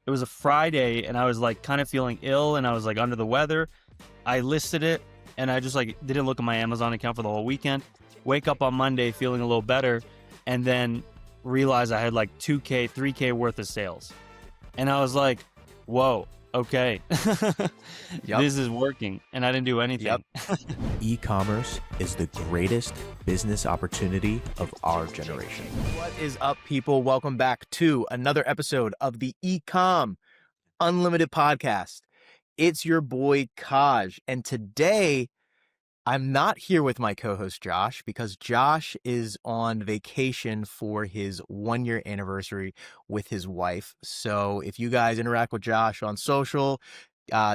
It was a Friday and I was like kind of feeling ill and I was like under the weather. I listed it and I just like didn't look at my Amazon account for the whole weekend. Wake up on Monday feeling a little better and then realize I had like 2K, 3K worth of sales. And I was like, whoa, okay, Yep. this is working. And I didn't do anything. Yep. E-commerce is the greatest business opportunity of our generation. What is up, people? Welcome back to another episode of the Ecom Unlimited Podcast. It's your boy, Kaj. And today, I'm not here with my co-host, Josh, because Josh is on vacation for his 1-year anniversary with his wife. So if you guys interact with Josh on social,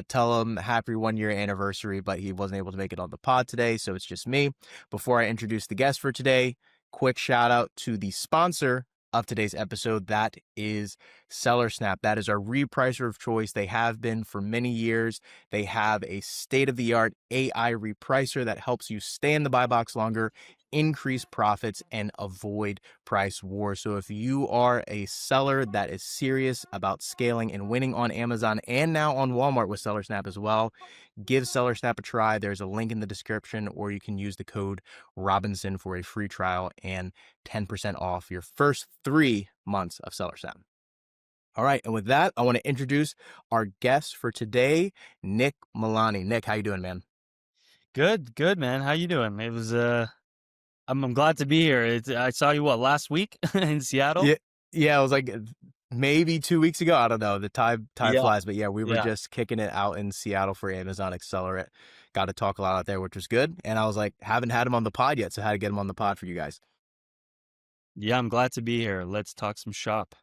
tell him happy 1-year anniversary, but he wasn't able to make it on the pod today, so it's just me. Before I introduce the guest for today, quick shout out to the sponsor of today's episode. That is SellerSnap. That is our repricer of choice. They have been for many years. They have a state-of-the-art AI repricer that helps you stay in the buy box longer, increase profits, and avoid price wars. So if you are a seller that is serious about scaling and winning on Amazon and now on Walmart with SellerSnap as well, give SellerSnap a try. There's a link in the description, or you can use the code Robinson for a free trial and 10% off your first 3 months of SellerSnap. All right, and with that, I want to introduce our guest for today, Nick Milani. Nick, how you doing, man? Good, man. How you doing? It was I'm glad to be here. I saw you last week in Seattle. Yeah, it was like maybe 2 weeks ago. I don't know. The time Yeah, flies, but yeah, we were yeah, just kicking it out in Seattle for Amazon Accelerator. Got to talk a lot out there, which was good. And I was like, haven't had him on the pod yet, so how to get him on the pod for you guys. yeah. I'm glad to be here. Let's talk some shop.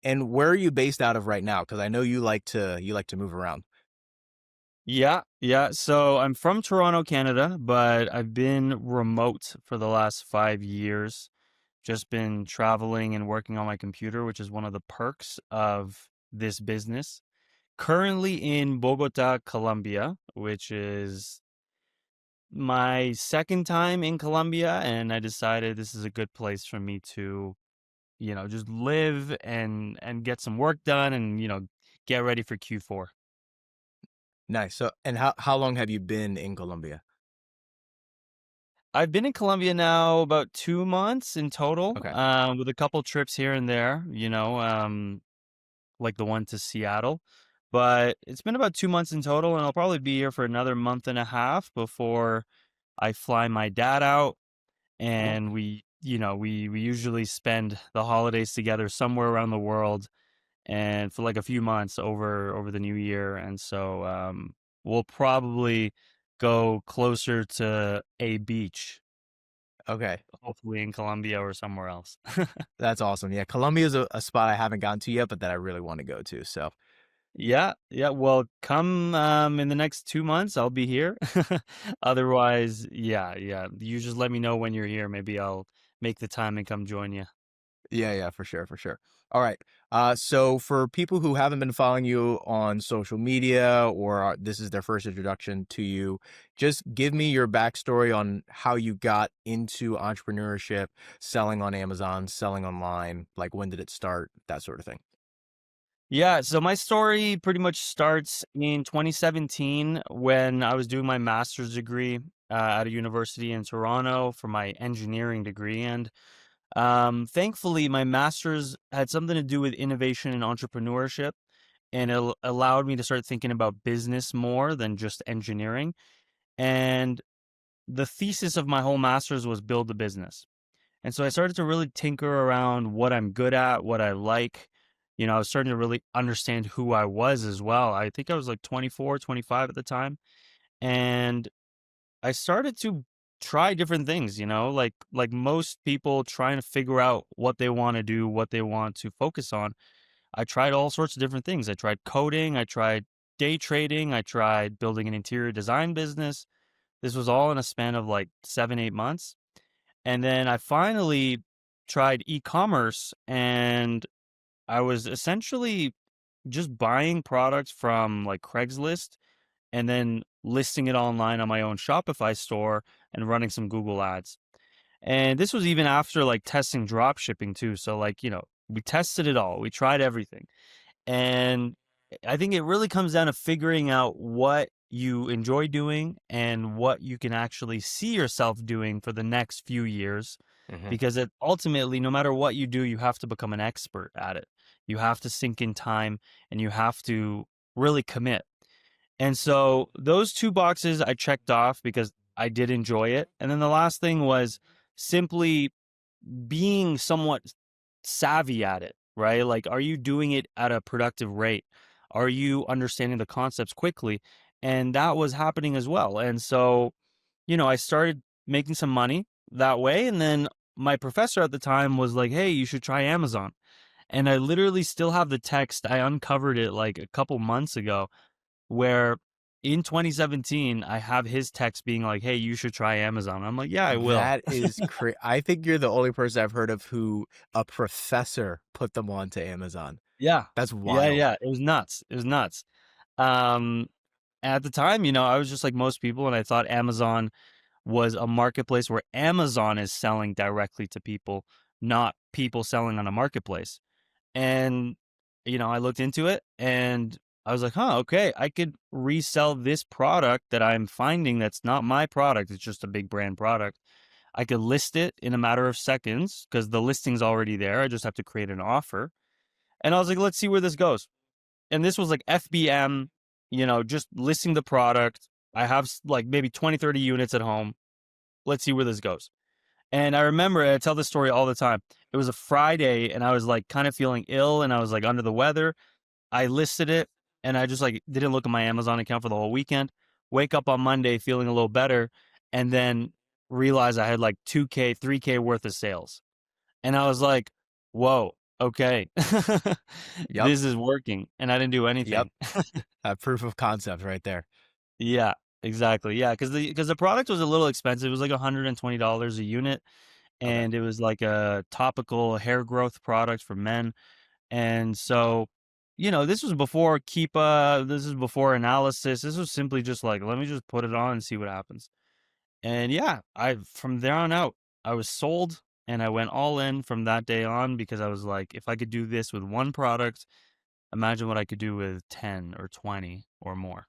And where are you based out of right now? Because I know you like to move around. Yeah, yeah. So I'm from Toronto, Canada, but I've been remote for the last 5 years. Just been traveling and working on my computer, which is one of the perks of this business. Currently in Bogota, Colombia, which is my second time in Colombia, and I decided this is a good place for me to, just live and get some work done and, get ready for Q4. Nice. So, and how long have you been in Colombia? I've been in Colombia now about 2 months in total, Okay. with a couple trips here and there, like the one to Seattle. But it's been about 2 months in total, and I'll probably be here for another month and a half before I fly my dad out. And we usually spend the holidays together somewhere around the world, and for like a few months over the new year. And so we'll probably go closer to a beach, Okay. hopefully in Colombia or somewhere else. That's awesome. Yeah, Colombia is a spot I haven't gotten to yet, but that I really want to go to. So, Yeah, yeah. Well, come in the next 2 months, I'll be here. Otherwise, yeah, yeah. You just let me know when you're here. Maybe I'll make the time and come join you. yeah, for sure, for sure. All right. So for people who haven't been following you on social media, or this is their first introduction to you, just give me your backstory on how you got into entrepreneurship, selling on Amazon, selling online. Like, when did it start? That sort of thing. Yeah, so my story pretty much starts in 2017 when I was doing my master's degree at a university in Toronto for my engineering degree. And thankfully, my master's had something to do with innovation and entrepreneurship, and it allowed me to start thinking about business more than just engineering. And the thesis of my whole master's was build a business. And so I started to really tinker around what I'm good at, what I like. I was starting to really understand who I was as well. I think I was like 24, 25 at the time. And I started to try different things, like most people trying to figure out what they want to do, what they want to focus on. I tried all sorts of different things. I tried coding, I tried day trading, I tried building an interior design business. This was all in a span of like 7, 8 months. And then I finally tried e-commerce, and I was essentially just buying products from like Craigslist and then listing it online on my own Shopify store and running some Google ads. And this was even after like testing drop shipping too. So like, We tested it all. We tried everything. And I think it really comes down to figuring out what you enjoy doing and what you can actually see yourself doing for the next few years. Hmm. Because ultimately, no matter what you do, you have to become an expert at it. You have to sink in time and you have to really commit. And so those two boxes I checked off because I did enjoy it. And then the last thing was simply being somewhat savvy at it, right? Like, are you doing it at a productive rate? Are you understanding the concepts quickly? And that was happening as well. And so, I started making some money that way. And then my professor at the time was like, hey, you should try Amazon. And I literally still have the text. I uncovered it like a couple months ago where in 2017, I have his text being like, hey, you should try Amazon. I'm like, yeah, I will. That is crazy. I think you're the only person I've heard of who a professor put them on to Amazon. Yeah. That's Yeah. wild. Yeah. It was nuts. It was nuts. Um, at the time, I was just like most people, and I thought Amazon was a marketplace where Amazon is selling directly to people, not people selling on a marketplace. And, I looked into it and I was like, huh, okay, I could resell this product that I'm finding that's not my product. It's just a big brand product. I could list it in a matter of seconds because the listing's already there. I just have to create an offer. And I was like, let's see where this goes. And this was like FBM, just listing the product. I have like maybe 20, 30 units at home. Let's see where this goes. And I remember, I tell this story all the time. It was a Friday and I was like kind of feeling ill and I was like under the weather. I listed it and I just like didn't look at my Amazon account for the whole weekend. Wake up on Monday feeling a little better and then realize I had like 2K, 3K worth of sales. And I was like, whoa, okay. Yep. This is working. And I didn't do Yep. anything. Proof of concept right there. Yeah, exactly. Yeah, because the product was a little expensive. It was like $120 a unit, Okay. and it was like a topical hair growth product for men. And so, this was before Keepa. This is before analysis. This was simply just like, let me just put it on and see what happens. And yeah, I from there on out, I was sold, and I went all in from that day on because I was like, if I could do this with one product, imagine what I could do with 10 or 20 or more.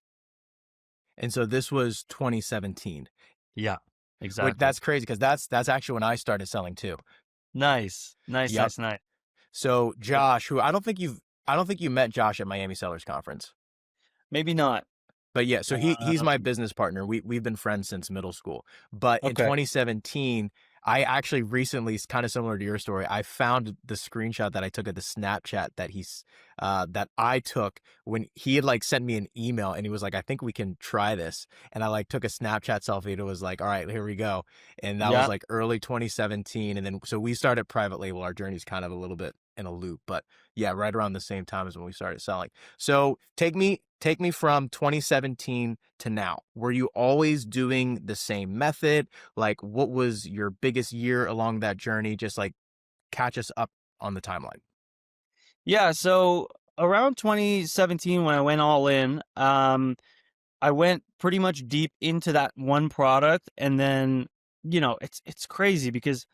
And so this was 2017. Yeah, Which exactly. that's crazy because that's actually when I started selling too. Nice. Nice, Yep. nice, nice. So Yeah. Josh, who I don't think you met Josh at Miami Sellers Conference. Maybe not. But yeah, so he's my Um, business partner. We've been friends since middle school. But in okay. 2017, I actually recently, kind of similar to your story, I found the screenshot that I took of the Snapchat that I took when he had like sent me an email and he was like, I think we can try this. And I like took a Snapchat selfie and it was like, all right, here we go. And that was Yeah. like early 2017. And then so we started private label. Our journey's kind of a little bit in a loop, but yeah, right around the same time as when we started selling. So take me from 2017 to now. Were you always doing the same method? Like, what was your biggest year along that journey? Just like catch us up on the timeline. Yeah. So around 2017, when I went all in, I went pretty much deep into that one product. And then, it's crazy because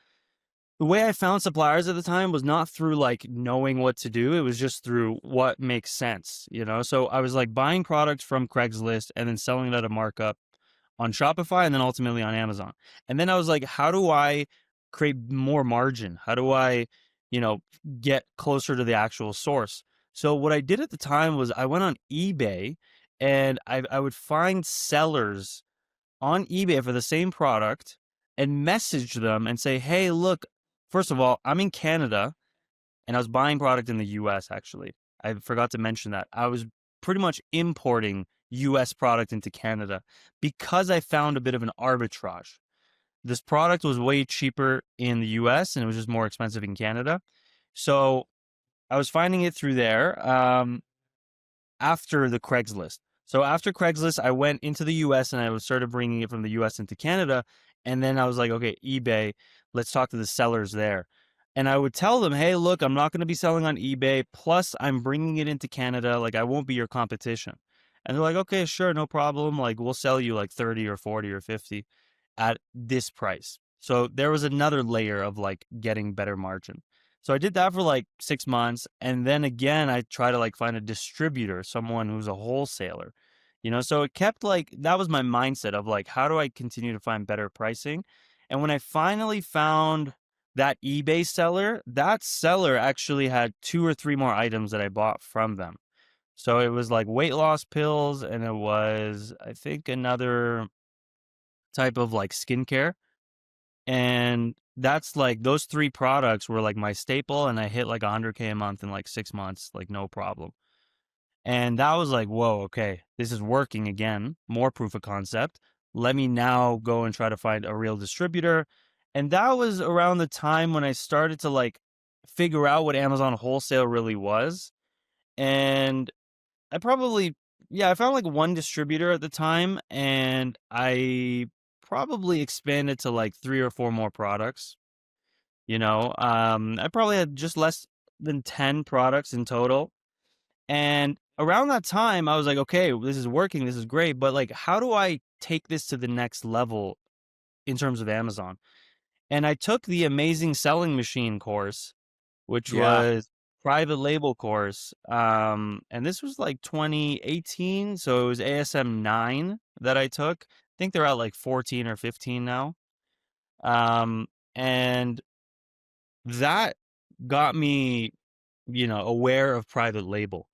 the way I found suppliers at the time was not through like knowing what to do. It was just through what makes sense. So I was like buying products from Craigslist and then selling it at a markup on Shopify and then ultimately on Amazon. And then I was like, how do I create more margin? How do I, you know, get closer to the actual source? So what I did at the time was I went on eBay and I would find sellers on eBay for the same product and message them and say, hey, look, first of all, I'm in Canada and I was buying product in the US actually. I forgot to mention that. I was pretty much importing US product into Canada because I found a bit of an arbitrage. This product was way cheaper in the US and it was just more expensive in Canada. So I was finding it through there. After the Craigslist. So after Craigslist, I went into the US and I was started bringing it from the US into Canada. And then I was like, okay, eBay, let's talk to the sellers there. And I would tell them, hey, look, I'm not going to be selling on eBay. Plus, I'm bringing it into Canada. Like, I won't be your competition. And they're like, okay, sure, no problem. Like, we'll sell you like 30 or 40 or 50 at this price. So there was another layer of like getting better margin. So I did that for like 6 months. And then again, I try to like find a distributor, someone who's a wholesaler, so it kept like, that was my mindset of like, how do I continue to find better pricing? And when I finally found that eBay seller, that seller actually had 2 or 3 more items that I bought from them. So it was like weight loss pills, and it was, I think, another type of like skincare. And that's like, those 3 products were like my staple, and I hit like 100K a month in like 6 months, like no problem. And that was like, whoa, okay, this is working again, more proof of concept. Let me now go and try to find a real distributor. And that was around the time when I started to like figure out what Amazon wholesale really was. And I probably, yeah, I found like one distributor at the time, and I probably expanded to like 3 or 4 more products. I probably had just less than 10 products in total. And around that time, I was like, okay, this is working. This is great. But like, how do I take this to the next level in terms of Amazon? And I took the Amazing Selling Machine course, which Yeah. was private label course. And this was like 2018. So it was ASM 9 that I took. I think they're at like 14 or 15 now. And that got me, aware of private label.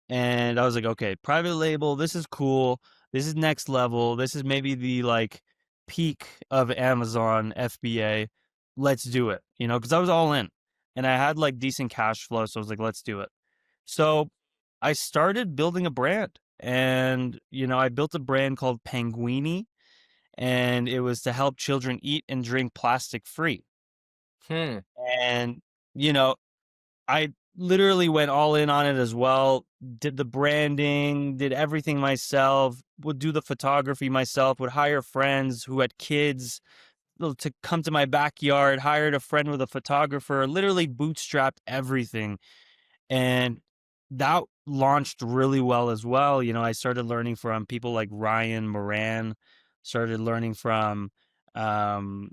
And I was like, okay, private label, this is cool. This is next level. This is maybe the like peak of Amazon FBA. Let's do it, because I was all in and I had like decent cash flow. So I was like, let's do it. So I started building a brand, and, I built a brand called Penguini, and it was to help children eat and drink plastic free. Hmm. And, you know, I literally went all in on it as well. Did the branding, did everything myself, would do the photography myself, would hire friends who had kids to come to my backyard, hired a friend with a photographer, literally bootstrapped everything. And that launched really well as well. I started learning from people like Ryan Moran, started learning from um,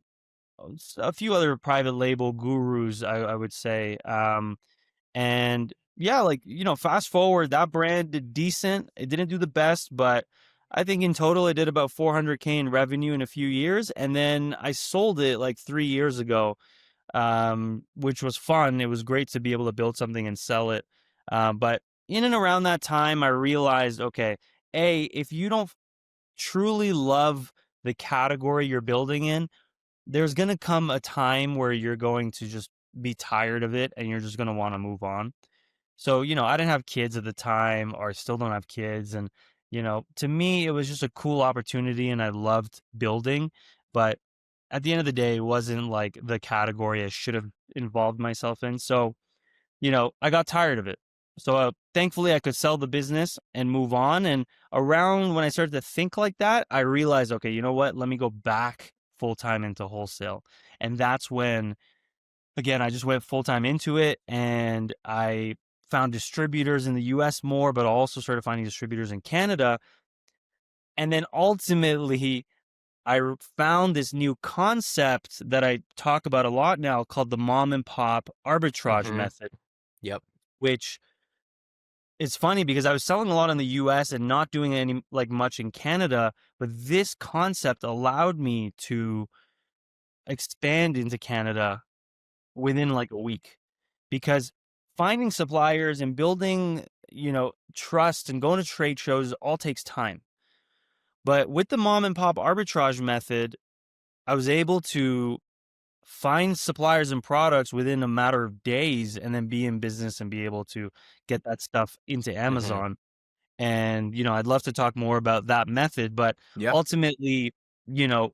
a few other private label gurus, I would say. And yeah, like, fast forward, that brand did decent. It didn't do the best, but I think in total it did about 400K in revenue in a few years. And then I sold it like 3 years ago, which was fun. It was great to be able to build something and sell it. But in and around that time, I realized, okay, if you don't truly love the category you're building in, there's going to come a time where you're going to just be tired of it and you're just going to want to move on. So, I didn't have kids at the time, or I still don't have kids. And, to me, it was just a cool opportunity and I loved building. But at the end of the day, it wasn't like the category I should have involved myself in. So, I got tired of it. So thankfully, I could sell the business and move on. And around when I started to think like that, I realized, okay, you know what? Let me go back full time into wholesale. And that's when, again, I just went full time into it, and I found distributors in the US more, but also started finding distributors in Canada. And then ultimately, found this new concept that I talk about a lot now called the mom and pop arbitrage Mm-hmm. method, Yep. which it's funny because I was selling a lot in the US and not doing any like much in Canada, but this concept allowed me to expand into Canada within like a week, because finding suppliers and building, trust and going to trade shows all takes time. But with the mom and pop arbitrage method, I was able to find suppliers and products within a matter of days and then be in business and be able to get that stuff into Mm-hmm. Amazon. And, I'd love to talk more about that method, but Yeah. ultimately, you know,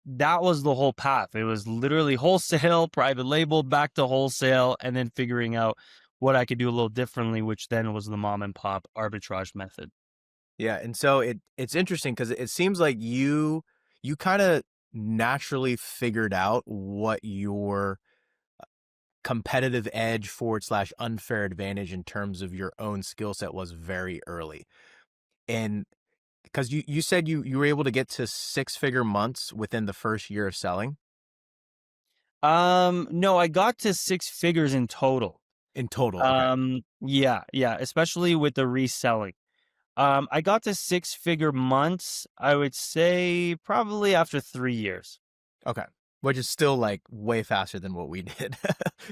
that was the whole path. It was literally wholesale, private label, back to wholesale, and then figuring out what I could do a little differently, which then was the mom and pop arbitrage method. Yeah. And so it's interesting because it seems like you kind of naturally figured out what your competitive edge forward slash unfair advantage in terms of your own skill set was very early. And because you said you were able to get to 6-figure months within the first year of selling. No, I got to 6 figures in total. In total? Okay. Yeah, yeah, especially with the reselling. I got to 6-figure months, I would say probably after 3 years. Okay. Which is still like way faster than what we did.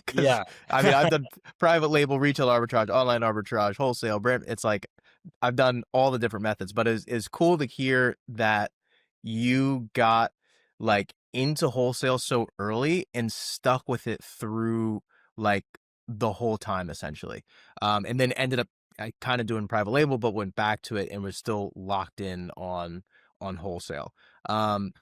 Cause Yeah. I mean, I've done private label, retail arbitrage, online arbitrage, wholesale, brand. It's like I've done all the different methods, but it's cool to hear that you got like into wholesale so early and stuck with it through like the whole time essentially. And then ended up kind of doing private label, but went back to it and was still locked in on wholesale. Um,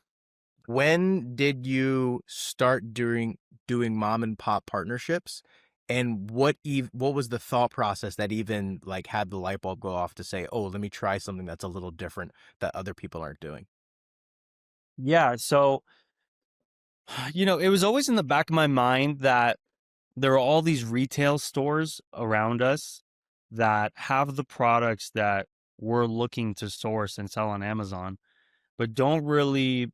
when did you start doing mom and pop partnerships? And what was the thought process that even like had the light bulb go off to say, "Oh, let me try something that's a little different that other people aren't doing?" Yeah, so, it was always in the back of my mind that there are all these retail stores around us that have the products that we're looking to source and sell on Amazon, but don't really,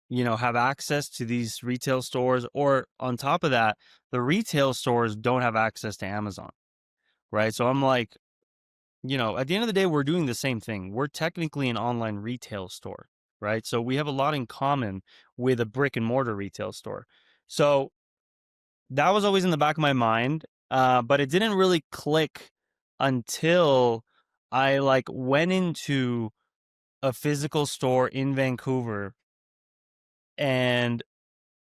have access to these retail stores. Or on top of that, the retail stores don't have access to Amazon, right? So I'm like, at the end of the day, we're doing the same thing. We're technically an online retail store, right? So we have a lot in common with a brick and mortar retail store. So that was always in the back of my mind, but it didn't really click until I like went into a physical store in Vancouver and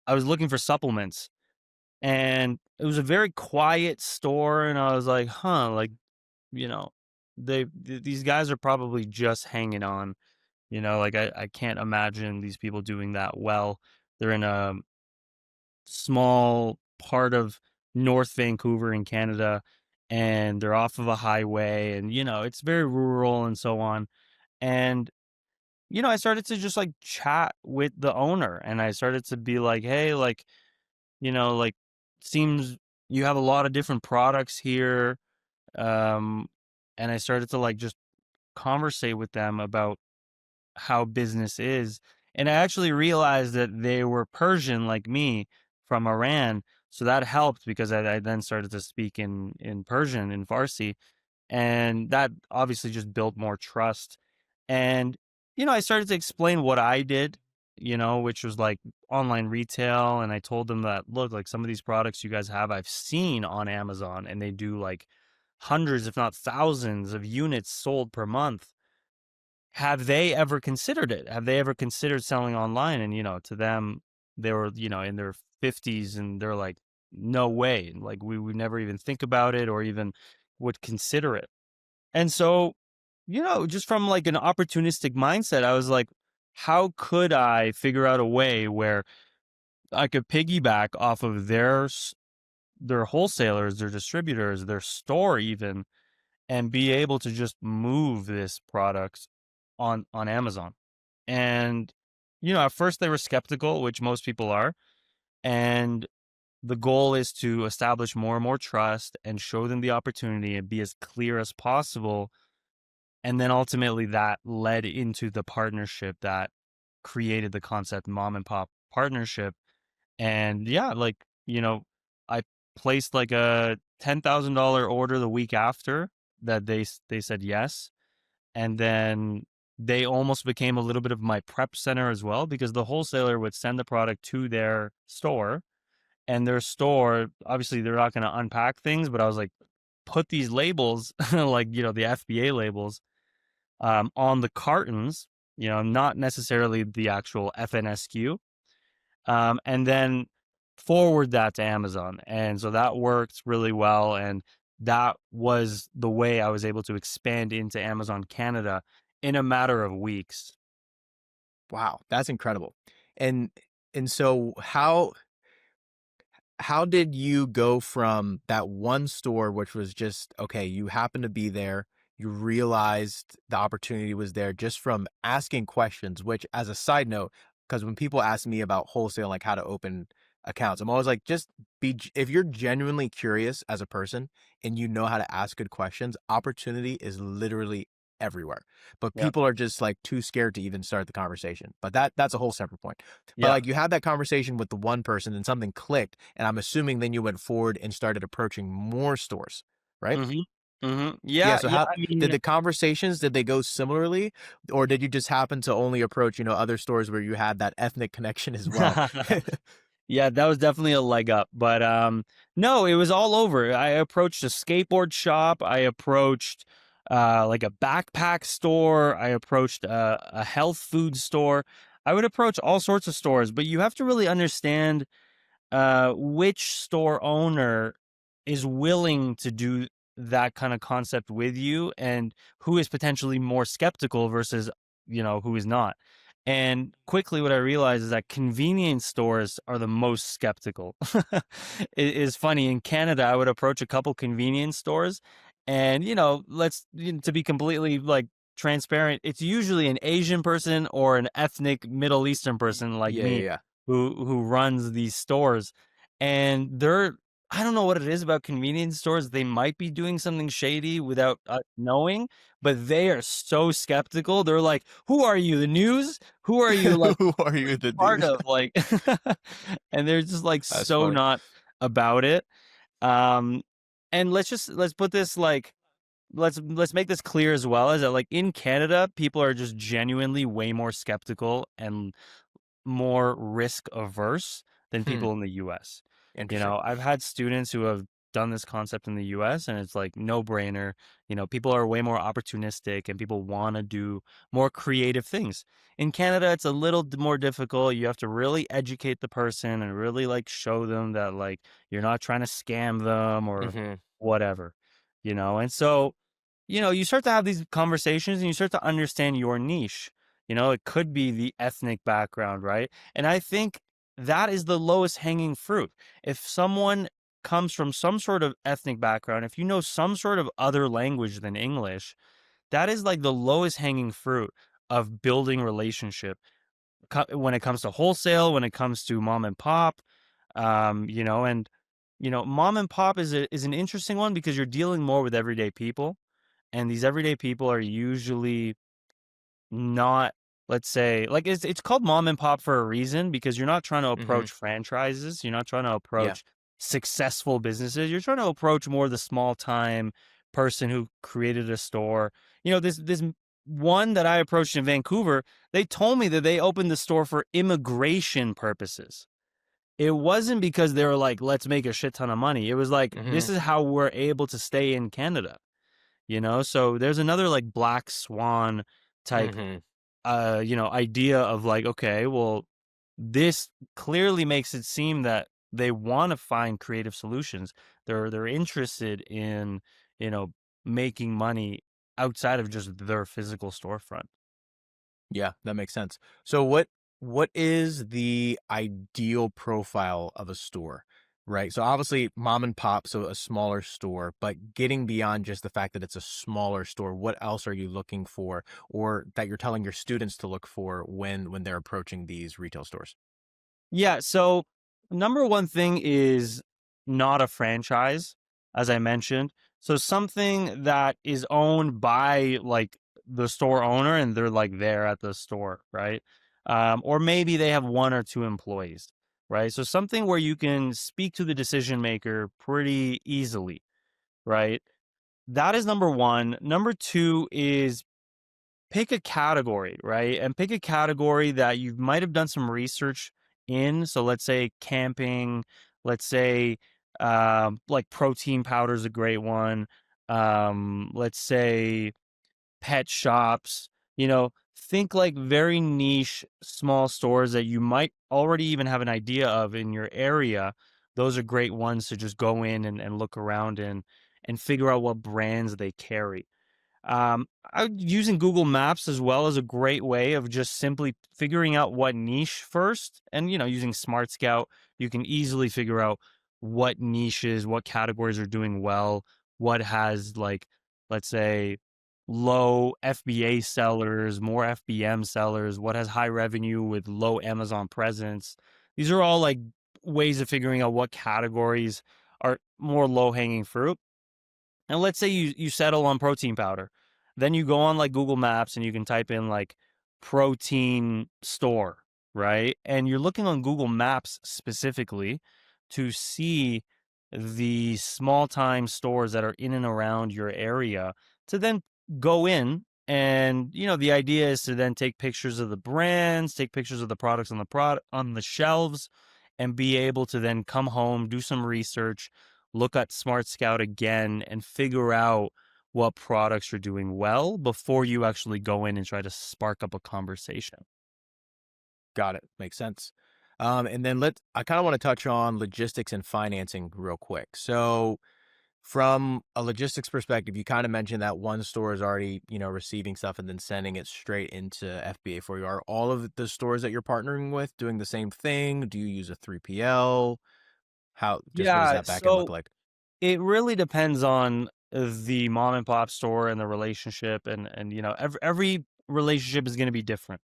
I was looking for supplements, and it was a very quiet store, and I was like, "Huh, like, you know, these guys are probably just hanging on." Like I can't imagine these people doing that well. They're in a small part of North Vancouver in Canada, and they're off of a highway, and it's very rural and so on. And I started to just like chat with the owner, and I started to be like, "Hey, like seems you have a lot of different products here." Um and I started to like just conversate with them about how business is. And I actually realized that they were Persian like me from Iran. So that helped because I then started to speak in Persian, in Farsi. And that obviously just built more trust. And, I started to explain what I did, which was like online retail. And I told them that, look, like some of these products you guys have, I've seen on Amazon, and they do like hundreds, if not thousands of units sold per month. Have they ever considered it? Have they ever considered selling online? And, to them, they were, in their 50s, and they're like, no way. Like, we would never even think about it or even would consider it. And so, just from like an opportunistic mindset, I was like, how could I figure out a way where I could piggyback off of their wholesalers, their distributors, their store even, and be able to just move this product on Amazon. And at first they were skeptical, which most people are, and the goal is to establish more and more trust and show them the opportunity and be as clear as possible. And then ultimately that led into the partnership that created the concept mom and pop partnership. And yeah, like, I placed like a $10,000 order the week after that they said yes. And then they almost became a little bit of my prep center as well, because the wholesaler would send the product to their store, and their store, obviously they're not going to unpack things, but I was like, put these labels, like, the FBA labels, on the cartons, not necessarily the actual FNSQ, and then forward that to Amazon. And so that worked really well. And that was the way I was able to expand into Amazon Canada in a matter of weeks. Wow, that's incredible. And and so how did you go from that one store, which was just, okay, you happened to be there, you realized the opportunity was there just from asking questions, which as a side note, because when people ask me about wholesale, like how to open accounts, I'm always like, just if you're genuinely curious as a person and you know how to ask good questions, opportunity is literally everywhere, but Yep. people are just like too scared to even start the conversation. But that's a whole separate point. But Yeah. like you had that conversation with the one person and something clicked, and I'm assuming then you went forward and started approaching more stores, right? Mhm. Mhm. Yeah, Yeah, so yeah, how I did mean the conversations, did they go similarly, or did you just happen to only approach, other stores where you had that ethnic connection as well? Yeah, that was definitely a leg up, but, no, it was all over. I approached a skateboard shop, I approached, like, a backpack store, I approached a health food store. I would approach all sorts of stores, but you have to really understand which store owner is willing to do that kind of concept with you and who is potentially more skeptical versus who is not. And quickly what I realized is that convenience stores are the most skeptical. It is funny, in Canada I would approach a couple convenience stores, and to be completely like transparent, it's usually an Asian person or an ethnic Middle Eastern person like Yeah, yeah, me yeah. who runs these stores. And they're I don't know what it is about convenience stores. They might be doing something shady without us knowing, but they are so skeptical. They're like, "Who are you, the news? Who are you, like, Who are you, the part news? of?" Like, and they're just like That's so funny. not about it. Um, and let's put this like let's make this clear as well, is that like in Canada, people are just genuinely way more skeptical and more risk averse than Hmm, people in the US. interesting. I've had students who have done this concept in the US, and it's like no brainer. People are way more opportunistic and people want to do more creative things. In Canada, it's a little more difficult. You have to really educate the person and really like show them that like you're not trying to scam them or Hmm. whatever, and so you start to have these conversations and you start to understand your niche. It could be the ethnic background, right? And I think that is the lowest hanging fruit. If someone comes from some sort of ethnic background, if you know some sort of other language than English, that is like the lowest hanging fruit of building relationship when it comes to wholesale, when it comes to mom and pop, and mom and pop is an interesting one because you're dealing more with everyday people, and these everyday people are usually not, let's say, like it's called mom and pop for a reason, because you're not trying to Hmm. approach franchises, you're not trying to Yeah. approach successful businesses, you're trying to approach more the small time person who created a store. This one that I approached in Vancouver, they told me that they opened the store for immigration purposes. It wasn't because they were like, let's make a shit ton of money. It was like, Hmm. this is how we're able to stay in Canada. So there's another like black swan type Hmm. idea of like, okay, well, this clearly makes it seem that they want to find creative solutions. They're interested in, you know, making money outside of just their physical storefront. Yeah, that makes sense. So what is the ideal profile of a store? Right. So obviously mom and pop, so a smaller store, but getting beyond just the fact that it's a smaller store, what else are you looking for or that you're telling your students to look for when they're approaching these retail stores? Yeah, so number one thing is not a franchise, as I mentioned. So something that is owned by like the store owner and they're like there at the store, right? Or maybe they have one or two employees, right? So something where you can speak to the decision maker pretty easily, right? That is number one. Number two is pick a category, right? And pick a category that you might have done some research in. So let's say camping, let's say like protein powder is a great one. Let's say pet shops, think like very niche small stores that you might already even have an idea of in your area. Those are great ones to just go in and look around in and figure out what brands they carry. Using Google Maps as well is a great way of just simply figuring out what niche first. And, using Smart Scout, you can easily figure out what niches, what categories are doing well, what has, like, let's say, low FBA sellers, more FBM sellers, what has high revenue with low Amazon presence. These are all like ways of figuring out what categories are more low hanging fruit. And let's say you settle on protein powder. Then you go on like Google Maps and you can type in like protein store, right? And you're looking on Google Maps specifically to see the small time stores that are in and around your area to then go in. And the idea is to then take pictures of the brands, take pictures of the products on the shelves, and be able to then come home, do some research, look at Smart Scout again, and figure out what products are doing well before you actually go in and try to spark up a conversation. Got it. Makes sense. And then I kind of want to touch on logistics and financing real quick. So from a logistics perspective, you kind of mentioned that one store is already, receiving stuff and then sending it straight into FBA for you. Are all of the stores that you're partnering with doing the same thing? Do you use a 3PL? What does Yeah, that back end look so like? it really depends on the mom and pop store and the relationship, and every relationship is going to be different,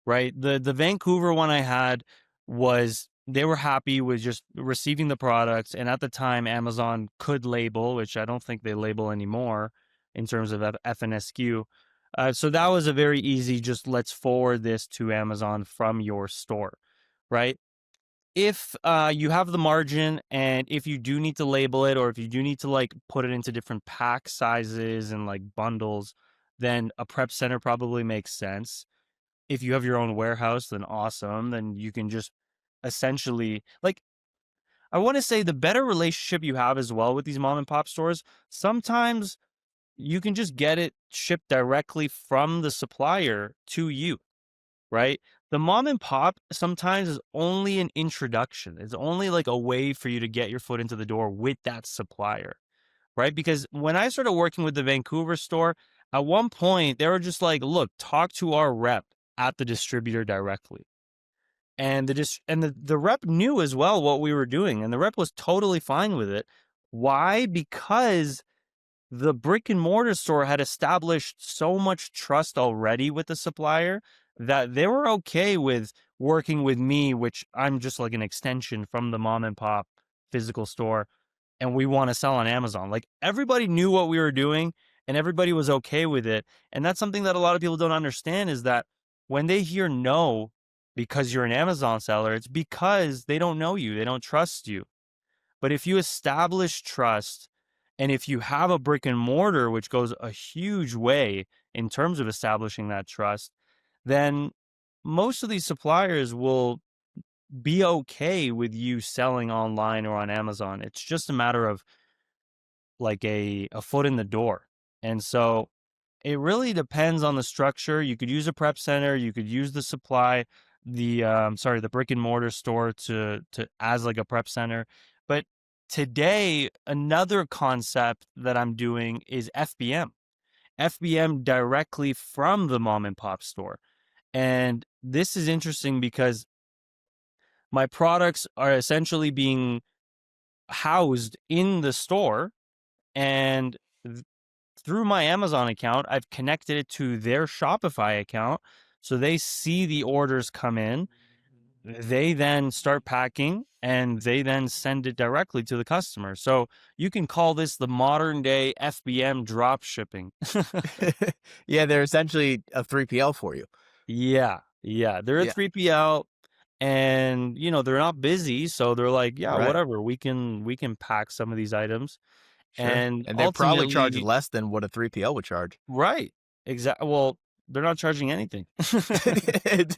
right? The Vancouver one I had was they were happy with just receiving the products, and at the time Amazon could label, which I don't think they label anymore in terms of FNSQ. So that was a very easy, just let's forward this to Amazon from your store, right? If you have the margin, and if you do need to label it, or if you do need to like put it into different pack sizes and like bundles, then a prep center probably makes sense. If you have your own warehouse, then awesome. Then you can just essentially, like, I want to say the better relationship you have as well with these mom and pop stores, sometimes you can just get it shipped directly from the supplier to you, right? The mom and pop sometimes is only an introduction. It's only like a way for you to get your foot into the door with that supplier, right? Because when I started working with the Vancouver store, at one point they were just like, "Look, talk to our rep at the distributor directly." And the rep knew as well what we were doing, and the rep was totally fine with it. Why? Because the brick and mortar store had established so much trust already with the supplier that they were okay with working with me, which I'm just like an extension from the mom and pop physical store, and we want to sell on Amazon. Like, everybody knew what we were doing and everybody was okay with it. And that's something that a lot of people don't understand, is that when they hear no because you're an Amazon seller, it's because they don't know you, they don't trust you. But if you establish trust, and if you have a brick and mortar, which goes a huge way in terms of establishing that trust, then most of these suppliers will be okay with you selling online or on Amazon. It's just a matter of like a foot in the door. And so it really depends on the structure. You could use a prep center, you could use the supply, the brick and mortar store to as like a prep center. But today, another concept that I'm doing is FBM. FBM directly from the mom and pop store. And this is interesting because my products are essentially being housed in the store, and through my Amazon account, I've connected it to their Shopify account. So they see the orders come in. They then start packing and they then send it directly to the customer. So you can call this the modern day FBM drop shipping. Yeah, they're essentially a 3PL for you. Yeah. Yeah. They're a Yeah, 3PL, and they're not busy. So they're like, yeah, right. whatever. We can pack some of these items. Sure. And And they probably charge ultimately, less than what a 3PL would charge. right. Exactly. Well, they're not charging anything.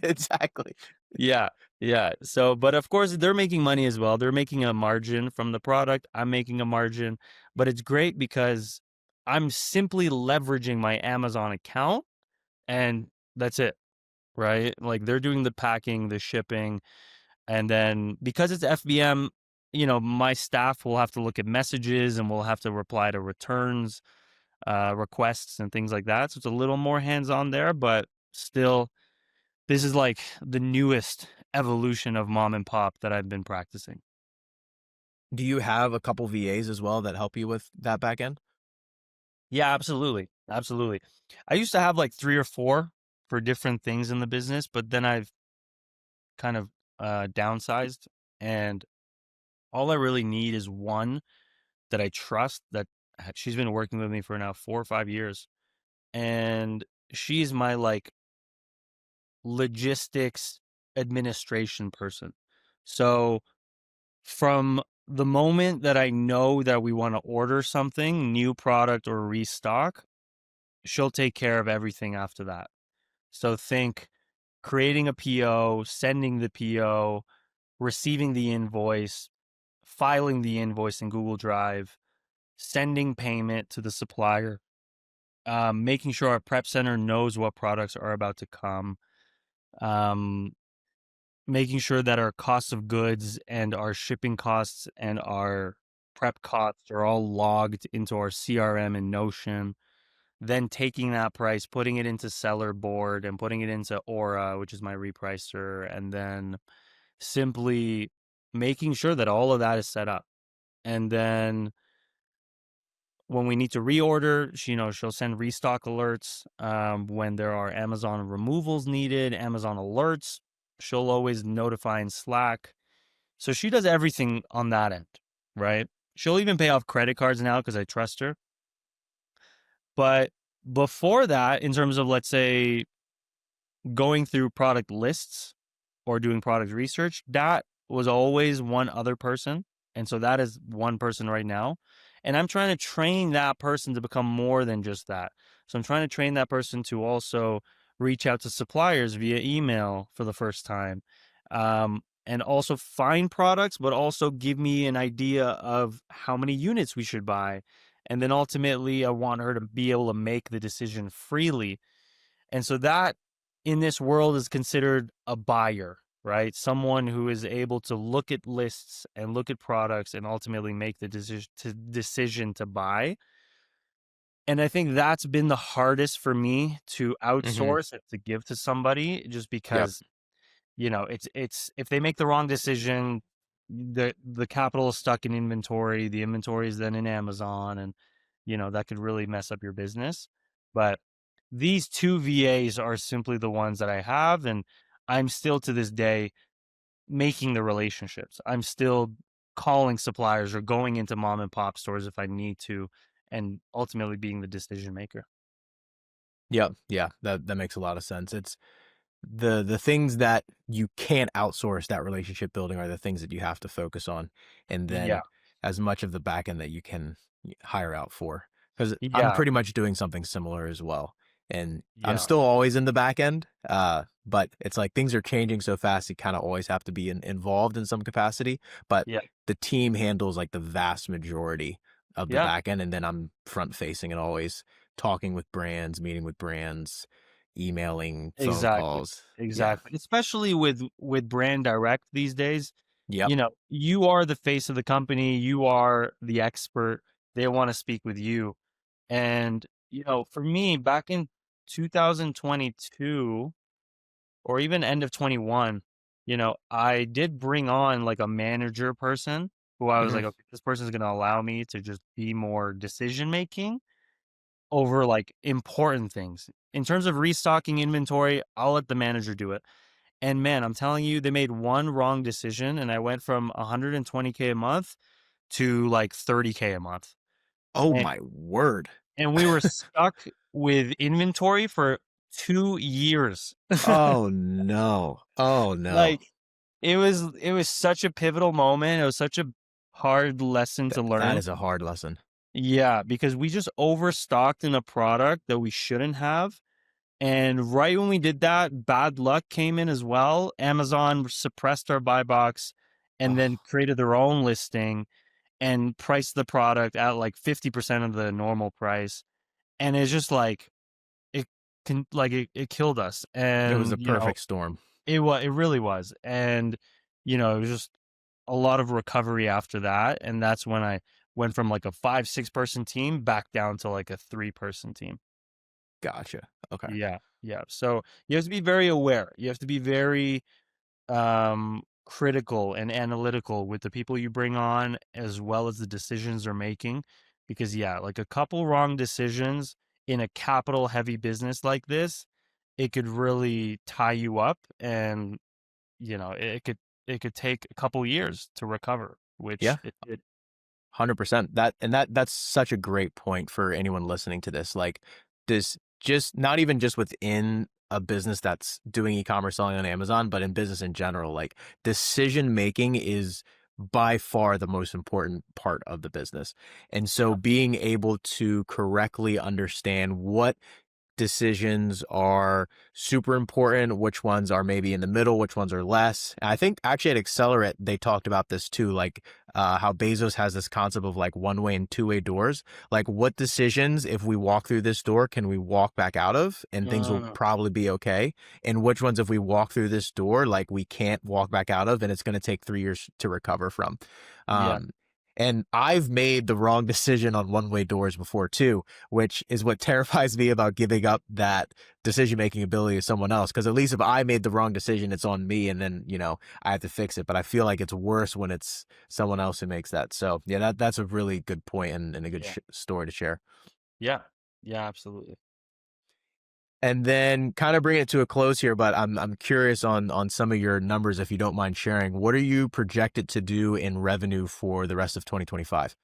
Exactly. Yeah, yeah. So, but of course, they're making money as well. They're making a margin from the product. I'm making a margin, but it's great because I'm simply leveraging my Amazon account, and that's it, right? Like, they're doing the packing, the shipping, and then because it's FBM, my staff will have to look at messages and we'll have to reply to returns, requests and things like that. So it's a little more hands-on there, but still, this is like the newest evolution of mom and pop that I've been practicing. Do you have a couple VAs as well that help you with that back end? Yeah, absolutely. Absolutely. I used to have like 3 or 4 for different things in the business, but then I've kind of downsized, and all I really need is one that I trust, that she's been working with me for now 4 or 5 years. and she's my like logistics administration person. So from the moment that I know that we want to order something, new product or restock, she'll take care of everything after that. So think creating a PO, sending the PO, receiving the invoice, filing the invoice in Google Drive, sending payment to the supplier, making sure our prep center knows what products are about to come, um, making sure that our costs of goods and our shipping costs and our prep costs are all logged into our CRM and Notion. Then taking that price, putting it into Seller Board and putting it into Aura, which is my repricer, and then simply making sure that all of that is set up. And then when we need to reorder, she'll send restock alerts. When there are Amazon removals needed, Amazon alerts, she'll always notify in Slack. So she does everything on that end, right? She'll even pay off credit cards now because I trust her. But before that, in terms of, let's say, going through product lists or doing product research, that was always one other person. And so that is one person right now. And I'm trying to train that person to become more than just that. So I'm trying to train that person to also reach out to suppliers via email for the first time. And also find products, but also give me an idea of how many units we should buy. And then ultimately, I want her to be able to make the decision freely. And so that in this world is considered a buyer, right? Someone who is able to look at lists and look at products and ultimately make the decision to buy. And I think that's been the hardest for me to Mm-hmm. outsource and to give to somebody, just Yep. because it's if they make the wrong decision, the capital is stuck in inventory, the inventory is then in Amazon, and that could really mess up your business. But these two VAs are simply the ones that I have, and I'm still to this day making the relationships. I'm still calling suppliers or going into mom and pop stores if I need to, and ultimately being the decision maker. Yep. Yeah. That makes a lot of sense. It's the things that you can't outsource, that relationship building, are the things that you have to focus on, and Yeah. then as much of the back end that you can hire out for. Because I'm Yeah. pretty much doing something similar as well, and I'm Yeah. still always in the back end. But it's like things are changing so fast, you kind of always have to be involved in some capacity. But Yeah. the team handles like the vast majority of the Yeah. back end, and then I'm front facing and always talking with brands, meeting with brands, emailing, phone Exactly. calls. Yeah. Exactly. Especially with brand direct these days, Yep. you are the face of the company, you are the expert. They want to speak with you. And, for me, back in 2022 or even end of 21, I did bring on like a manager person who I was Hmm. like, okay, this person is going to allow me to just be more decision making over like important things. In terms of restocking inventory, I'll let the manager do it. And man, I'm telling you, they made one wrong decision and I went from 120K a month to like 30K a month. Oh And, my word. and we were stuck with inventory for 2 years. Oh no. Oh no. Like it was such a pivotal moment. It was such a hard lesson to That learn. is a hard lesson. Yeah, because we just overstocked in a product that we shouldn't have. And right when we did that, bad luck came in as well. Amazon suppressed our buy box and then Oh, created their own listing and priced the product at like 50% of the normal price. And it's just like it killed us. it was a And perfect storm. it really was. And it was just a lot of recovery after that. And that's when I went from like a 5-6 person team back down to like a 3-person team. Gotcha. Okay. Yeah, yeah. So you have to be very aware. You have to be very critical and analytical with the people you bring on as well as the decisions they're making. Because yeah, like a couple wrong decisions in a capital heavy business like this, it could really tie you up and it could take a couple years to recover, which Yeah. it did. 100%. That's such a great point for anyone listening to this. Like, this just not even just within a business that's doing e-commerce selling on Amazon, but in business in general, like decision making is by far the most important part of the business. And so Yeah. being able to correctly understand what decisions are super important, which ones are maybe in the middle, which ones are less. And I think actually at Accelerate, they talked about this too, like how Bezos has this concept of like one-way and two-way doors. Like what decisions, if we walk through this door, can we walk back out of and things will Mm, probably be okay? And which ones, if we walk through this door, like we can't walk back out of and it's going to take 3 years to recover from. yeah. Um, and I've made the wrong decision on one-way doors before too, which is what terrifies me about giving up that decision-making ability to someone else. Because at least if I made the wrong decision, it's on me, and then I have to fix it. But I feel like it's worse when it's someone else who makes that. So yeah, that's a really good point and a good Yeah. story to share. Yeah. Yeah, absolutely. And then kind of bring it to a close here, but I'm curious on some of your numbers if you don't mind sharing. What are you projected to do in revenue for the rest of 2025?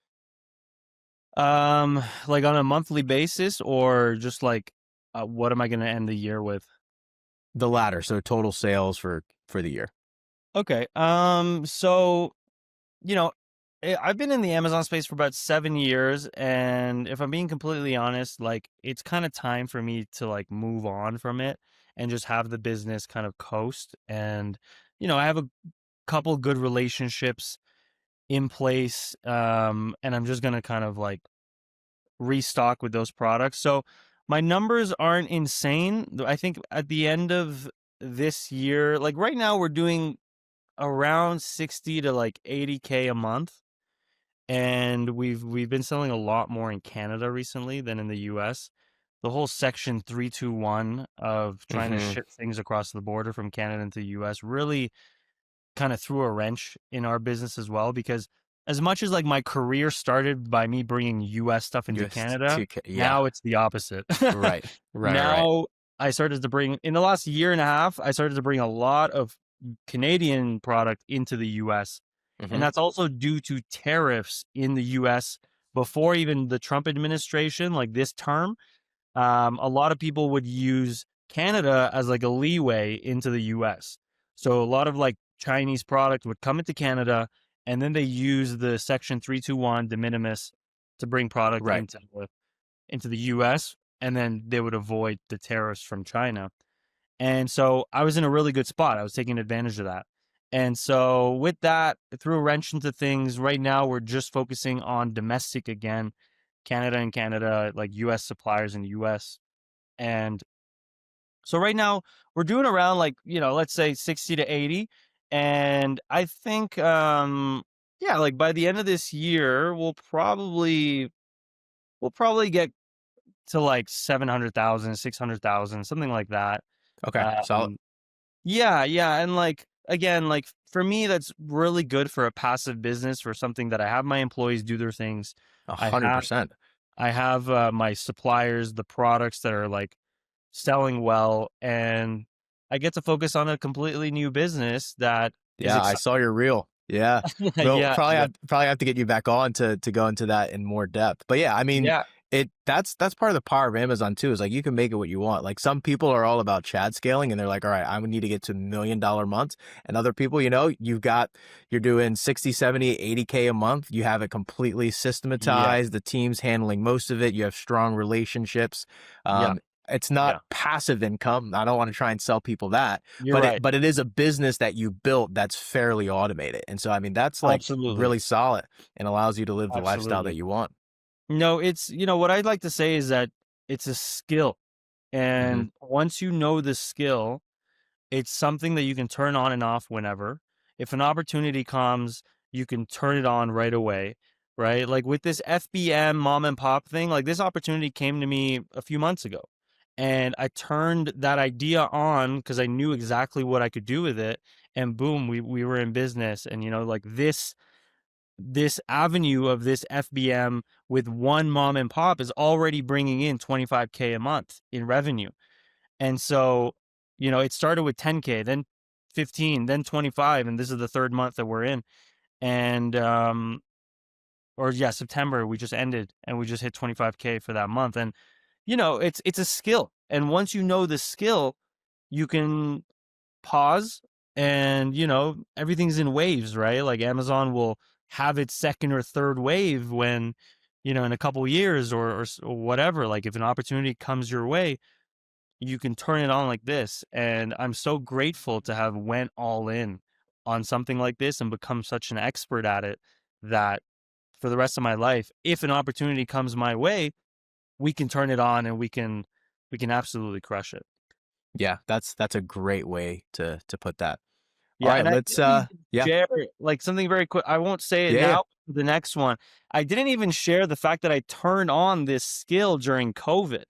Like on a monthly basis, or just like, what am I going to end the year with? The latter, so total sales for the year. Okay. So, you know, I've been in the Amazon space for about 7 years, and if I'm being completely honest, like it's kind of time for me to like move on from it and just have the business kind of coast. And, I have a couple good relationships in place, and I'm just gonna kind of like restock with those products. So my numbers aren't insane. I think at the end of this year, like right now, we're doing around 60 to like 80K a month. And we've been selling a lot more in Canada recently than in the US. The whole Section 321 of trying to Mm-hmm. ship things across the border from Canada into the US really kind of threw a wrench in our business as well, because as much as like my career started by me bringing US stuff into Just Canada, yeah, now it's the opposite. right, right. Now I started to bring, in the last year and a half, I started to bring a lot of Canadian product into the US. And Mm-hmm. that's also due to tariffs in the US before even the Trump administration, like this term. A lot of people would use Canada as like a leeway into the US. So a lot of like Chinese product would come into Canada, and then they use the Section 321 de minimis to bring product Right. into the US, and then they would avoid the tariffs from China. And so I was in a really good spot. I was taking advantage of that. And so with that, it threw a wrench into things. Right now, we're just focusing on domestic again, Canada, like US suppliers in the US. And so right now, we're doing around like, let's say 60 to 80. And I think, yeah, like by the end of this year, we'll probably get to like 700,000, 600,000, something like that. Okay. Solid. Um, Yeah, yeah, and like again, like for me, that's really good for a passive business, for something that I have my employees do their things. A I hundred have percent. I have my suppliers, the products that are like selling well, and I get to focus on a completely new business that is Yeah, I saw exciting. your reel. Yeah. We'll Yeah, probably yeah, have to get you back on to go into that in more depth. But yeah, I mean, yeah, that's part of the power of Amazon too, is like you can make it what you want. Like some people are all about Chad scaling and they're like, all right, I would need to get to $1 million months. And other people, you're doing 60, 70, 80K a month. You have it completely yeah, systematized. The team's handling most of it. You have strong relationships. yeah, Um, it's not yeah. passive income. I don't want to try and sell people that, You're but right. it is a business that you built that's fairly automated. And so I mean that's like Absolutely, really solid and allows you to live the lifestyle that absolutely. you want. No, it's what I'd like to say is that it's a skill, Hmm. and once you know the skill, it's something that you can turn on and off whenever. If an opportunity comes, you can turn it on right away, right? Like with this FBM mom and pop thing, like this opportunity came to me a few months ago. And I turned that idea on because I knew exactly what I could do with it. And boom, we were in business. And like this avenue of this FBM with one mom and pop is already bringing in 25K a month in revenue. And so, it started with 10K, then 15, then 25, and this is the third month that we're in. And or yeah, September we just ended and we just hit 25K for that month. And it's a skill. And once you know the skill, you can pause and, everything's in waves, right? Like Amazon will have its second or third wave when, in a couple years or whatever, like if an opportunity comes your way, you can turn it on like this. And I'm so grateful to have went all in on something like this and become such an expert at it that for the rest of my life, if an opportunity comes my way, we can turn it on and we can absolutely crush it. Yeah, that's a great way to put that. All Yeah, right, and I let's didn't even yeah. share like something very quick. I won't say it Yeah, yeah. now. The next one, I didn't even share the fact that I turned on this skill during COVID.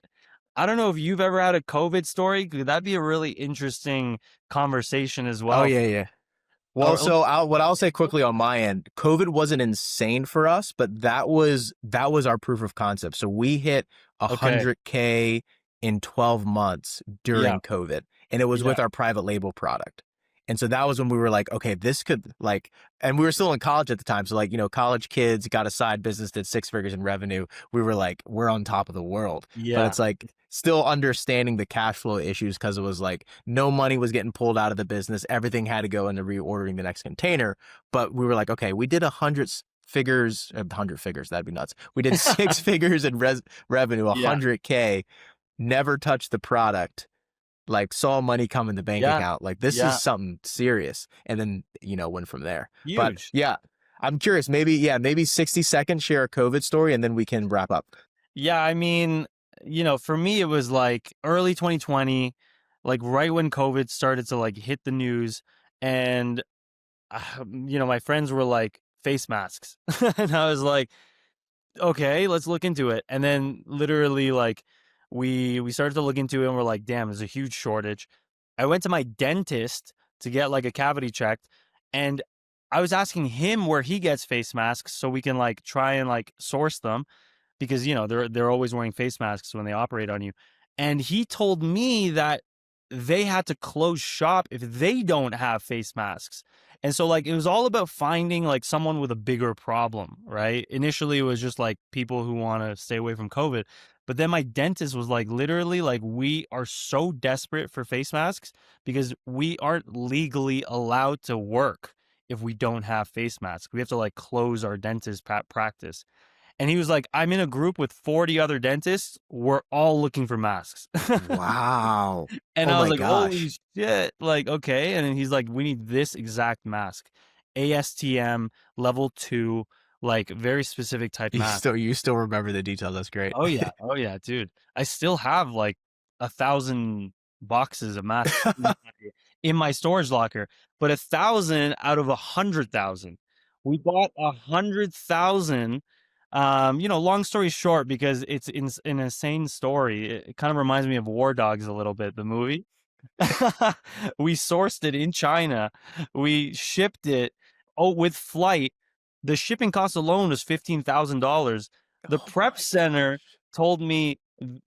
I don't know if you've ever had a COVID story. That'd be a really interesting conversation as Oh well. yeah, yeah. Well, Or so what I'll say quickly on my end, COVID wasn't insane for us, but that was our proof of concept. So we hit okay, 100K in 12 months yeah, during COVID, and it was yeah, with our private label product. And so that was when we were like, okay, this could like, and we were still in college at the time. So like, college kids got a side business, did 6 figures in revenue. We were like, we're on top of the world. But yeah, it's like still understanding the cash flow issues because it was like no money was getting pulled out of the business. Everything had to go into reordering the next container. But we were like, okay, we did 100 figures. That'd be nuts. We did 6 figures in revenue, yeah, 100K, never touched the product, like saw money come in the bank yeah, account. Like this is yeah, something serious. And then, went from there. But huge. yeah, I'm curious, maybe 60 seconds, share a COVID story and then we can wrap up. Yeah, I mean, for me, it was like early 2020, like right when COVID started to like hit the news, and my friends were like face masks, and I was like, okay, let's look into it. And then literally like we started to look into it and we're like, damn, there's a huge shortage. I went to my dentist to get like a cavity checked, and I was asking him where he gets face masks so we can like try and like source them because they're always wearing face masks when they operate on you. And he told me that they had to close shop if they don't have face masks. And so like it was all about finding like someone with a bigger problem, right? Initially it was just like people who want to stay away from COVID. But then my dentist was like literally like we are so desperate for face masks because we aren't legally allowed to work if we don't have face masks. We have to like close our dentist practice. And he was like, I'm in a group with 40 other dentists. We're all looking for masks. Wow. And Oh I was my like, holy gosh. shit. Like, okay. And then he's like, we need this exact mask. ASTM level 2, like very specific type You mask. still you still remember the details. That's great. Oh yeah. Oh yeah, dude. I still have like 1,000 boxes of masks in my storage locker, but 1,000 out of 100,000. We bought 100,000. Long story short, because it's an insane story. It kind of reminds me of War Dogs a little bit, the movie. We sourced it in China. We shipped it with flight. The shipping cost alone was $15,000. The Oh prep my gosh. center told me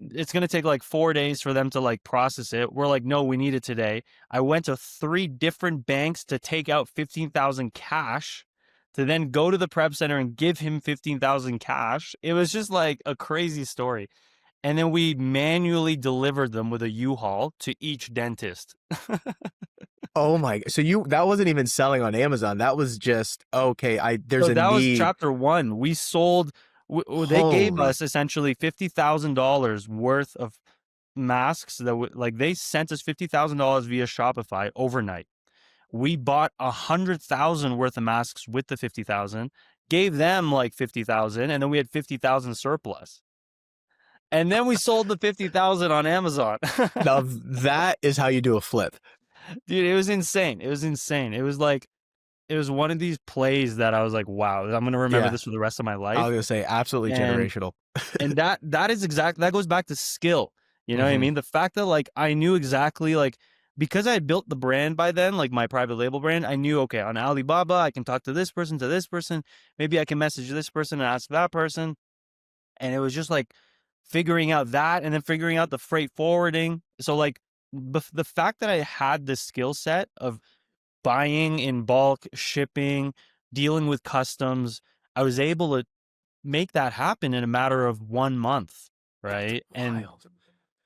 it's going to take like 4 days for them to like process it. We're like, no, we need it today. I went to 3 different banks to take out 15,000 cash to then go to the prep center and give him 15,000 cash. It was just like a crazy story. And then we manually delivered them with a U-Haul to each dentist. Oh my. So that wasn't even selling on Amazon. That was just okay, there's So a that was need. chapter one. We sold, they gave Holy. us essentially $50,000 worth of masks that like they sent us $50,000 via Shopify overnight. We bought 100,000 worth of masks with the 50,000, gave them like 50,000, and then we had 50,000 surplus. And then we sold the 50,000 on Amazon. Now that is how you do a flip. Dude, it was insane. It was insane. It was like it was one of these plays that I was like, wow, I'm gonna remember Yeah. this for the rest of my I was life. gonna say absolutely And generational. that is exact that goes back to skill. You know what I Hmm. mean? The fact that like I knew exactly like because I had built the brand by then, like my private label brand, I knew okay, on Alibaba, I can talk to this person, maybe I can message this person and ask that person. And it was just like figuring out that and then figuring out the freight forwarding. So like the fact that I had this skill set of buying in bulk, shipping, dealing with customs, I was able to make that happen in a matter of 1 month, right? And Wild.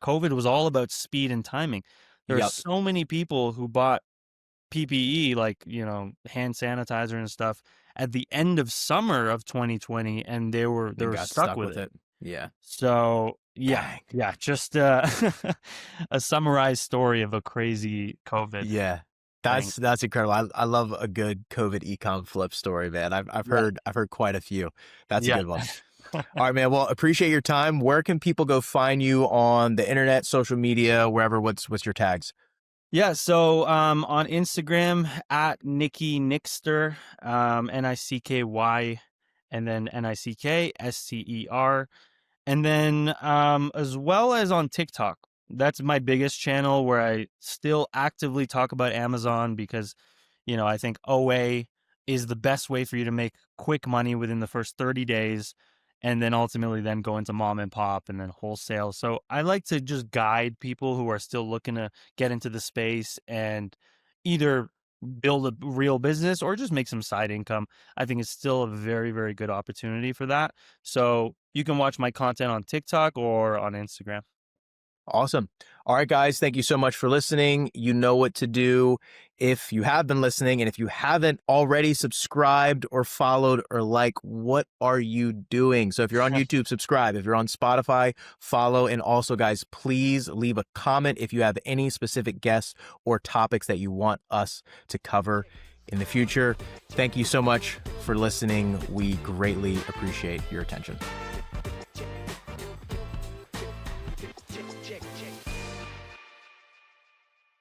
COVID was all about speed and timing. There are Yep. so many people who bought PPE, like, hand sanitizer and stuff at the end of summer of 2020, and they were Then got stuck stuck with with it. it. Yeah. So yeah, Dang. yeah, just a summarized story of a crazy COVID Yeah. thing. That's incredible. I love a good COVID ecom flip story, man. I've Yeah, heard quite a few. That's a yeah. good one. All right, man. Well, appreciate your time. Where can people go find you on the internet, social media, wherever? What's your tags? Yeah, so on Instagram at Nicky Nickster, Nicky, and then NICKSCER. And then as well as on TikTok. That's my biggest channel where I still actively talk about Amazon because, I think OA is the best way for you to make quick money within the first 30 days and then ultimately then go into mom and pop and then wholesale. So I like to just guide people who are still looking to get into the space and either build a real business or just make some side income. I think it's still a very, very good opportunity for that. So you can watch my content on TikTok or on Instagram. Awesome. All right, guys. Thank you so much for listening. You know what to do if you have been listening. And if you haven't already subscribed or followed or what are you doing? So if you're on YouTube, subscribe. If you're on Spotify, follow. And also, guys, please leave a comment if you have any specific guests or topics that you want us to cover in the future. Thank you so much for listening. We greatly appreciate your attention.